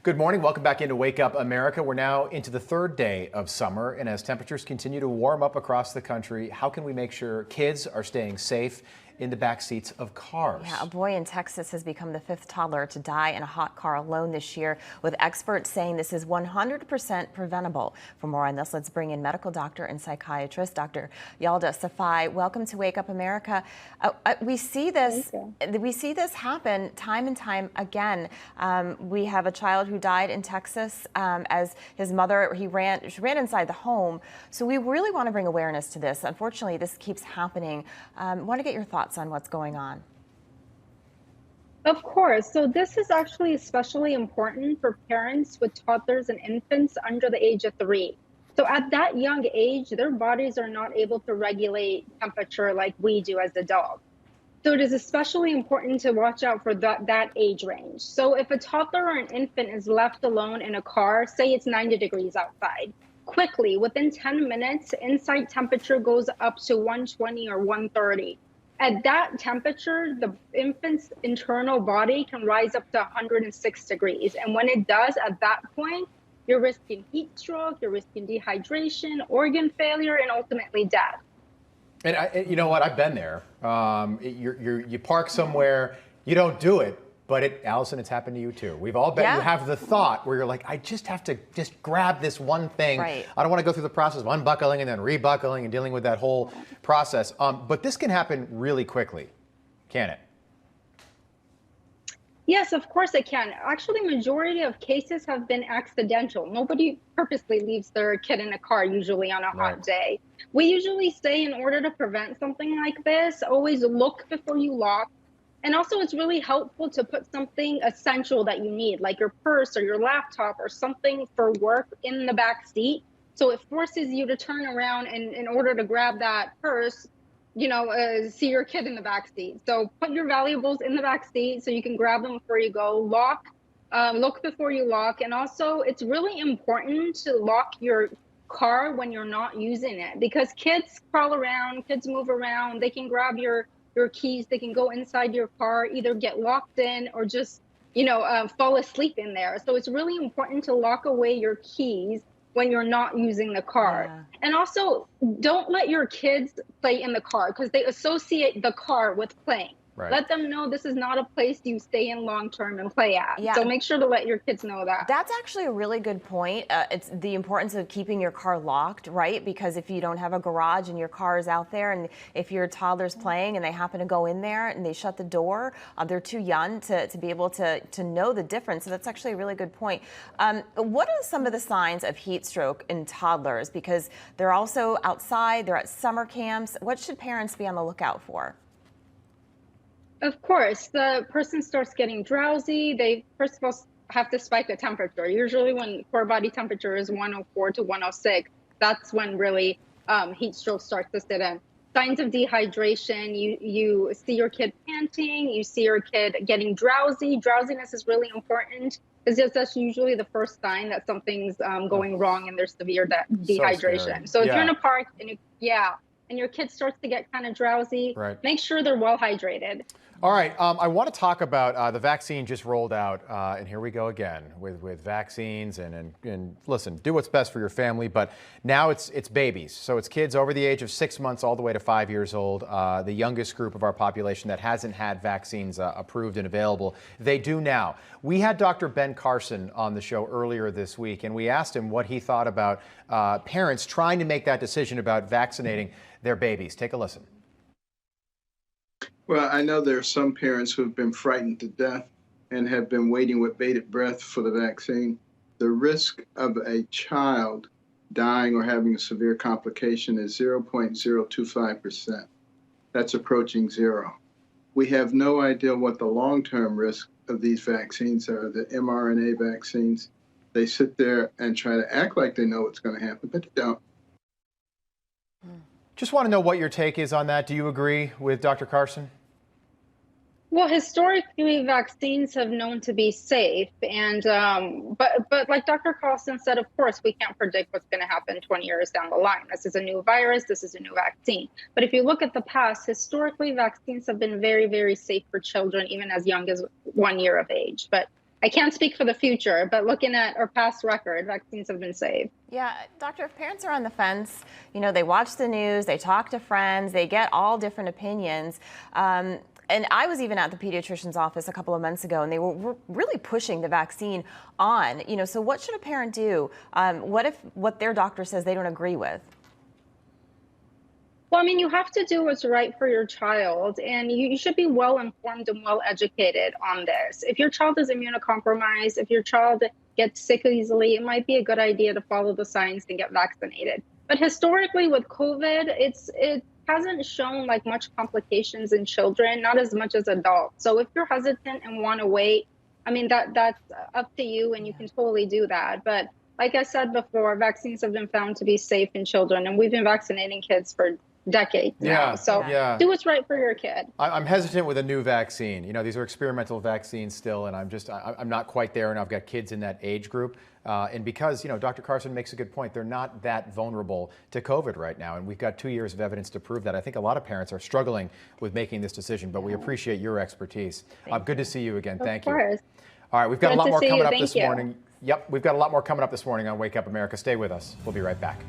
Good morning. Welcome back into Wake Up America. We're now into the third day of summer, and as temperatures continue to warm up across the country, how can we make sure kids are staying safe in the back seats of cars? Yeah, a boy in Texas has become the fifth toddler to die in a hot car alone this year, with experts saying this is 100% preventable. For more on this, let's bring in medical doctor and psychiatrist Dr. Yalda Safai. Welcome to Wake Up America. We see this happen time and time again. We have a child who died in Texas as his mother, she ran inside the home. So we really want to bring awareness to this. Unfortunately, this keeps happening. Want to get your thoughts on what's going on. Of course. So this is actually especially important for parents with toddlers and infants under the age of 3. So at that young age, their bodies are not able to regulate temperature like we do as adults. So it is especially important to watch out for that age range. So if a toddler or an infant is left alone in a car, say it's 90 degrees outside, quickly, within 10 minutes, inside temperature goes up to 120 or 130. At that temperature, the infant's internal body can rise up to 106 degrees. And when it does, at that point, you're risking heat stroke, you're risking dehydration, organ failure, and ultimately death. And you know what? I've been there. You park somewhere, you don't do it, but Allison, it's happened to you too. We've all been. Yeah. You have the thought where you're like, I just have to grab this one thing. Right. I don't want to go through the process of unbuckling and then rebuckling and dealing with that whole process. But this can happen really quickly, can it? Yes, of course it can. Actually, majority of cases have been accidental. Nobody purposely leaves their kid in a car, usually on a hot day. We usually say, in order to prevent something like this, always look before you lock. And also, it's really helpful to put something essential that you need, like your purse or your laptop or something for work, in the back seat. So it forces you to turn around and in order to grab that purse, see your kid in the back seat. So put your valuables in the back seat so you can grab them before you go. Look before you lock. And also, it's really important to lock your car when you're not using it, because kids crawl around, kids move around, they can grab your keys, they can go inside your car, either get locked in or just, fall asleep in there. So it's really important to lock away your keys when you're not using the car. Yeah. And also, don't let your kids play in the car, because they associate the car with playing. Right. Let them know this is not a place you stay in long term and play at. Yeah. So make sure to let your kids know that. That's actually a really good point. It's the importance of keeping your car locked, right? Because if you don't have a garage and your car is out there, and if your toddler's playing and they happen to go in there and they shut the door, they're too young to be able to know the difference. So that's actually a really good point. What are some of the signs of heat stroke in toddlers? Because they're also outside, they're at summer camps. What should parents be on the lookout for? Of course, the person starts getting drowsy. They first of all have to spike the temperature. Usually when core body temperature is 104 to 106, that's when really heat stroke starts to sit in. Signs of dehydration, you see your kid panting, you see your kid getting drowsy. Drowsiness is really important, because that's usually the first sign that something's going wrong and there's severe dehydration. So if you're in a park and your kid starts to get kind of drowsy, make sure they're well hydrated. All right, I want to talk about the vaccine just rolled out, and here we go again with vaccines. And listen, do what's best for your family, but now it's babies. So it's kids over the age of 6 months all the way to 5 years old, the youngest group of our population that hasn't had vaccines approved and available. They do now. We had Dr. Ben Carson on the show earlier this week, and we asked him what he thought about parents trying to make that decision about vaccinating their babies. Take a listen. Well, I know there are some parents who have been frightened to death and have been waiting with bated breath for the vaccine. The risk of a child dying or having a severe complication is 0.025%. That's approaching zero. We have no idea what the long-term risk of these vaccines are, the mRNA vaccines. They sit there and try to act like they know what's going to happen, but they don't. Just want to know what your take is on that. Do you agree with Dr. Carson? Well, historically, vaccines have known to be safe, and but like Dr. Carlson said, of course, we can't predict what's going to happen 20 years down the line. This is a new virus. This is a new vaccine. But if you look at the past, historically, vaccines have been very, very safe for children, even as young as 1 year of age. But I can't speak for the future, but looking at our past record, vaccines have been safe. Yeah, doctor, if parents are on the fence, they watch the news, they talk to friends, they get all different opinions. And I was even at the pediatrician's office a couple of months ago, and they were really pushing the vaccine on. So what should a parent do? What if what their doctor says they don't agree with? Well, I mean, you have to do what's right for your child, and you should be well informed and well educated on this. If your child is immunocompromised, if your child gets sick easily, it might be a good idea to follow the science and get vaccinated. But historically with COVID, it hasn't shown like much complications in children, not as much as adults. So if you're hesitant and want to wait, I mean, that's up to you, and you can totally do that. But like I said before, vaccines have been found to be safe in children, and we've been vaccinating kids for decades now. So do what's right for your kid. I'm hesitant with a new vaccine. These are experimental vaccines still, and I'm not quite there, and I've got kids in that age group. And because, Dr. Carson makes a good point, they're not that vulnerable to COVID right now. And we've got 2 years of evidence to prove that. I think a lot of parents are struggling with making this decision, but we appreciate your expertise. Good to see you again. Thank you. All right, we've got a lot more coming up this morning. Yep, we've got a lot more coming up this morning on Wake Up America. Stay with us. We'll be right back.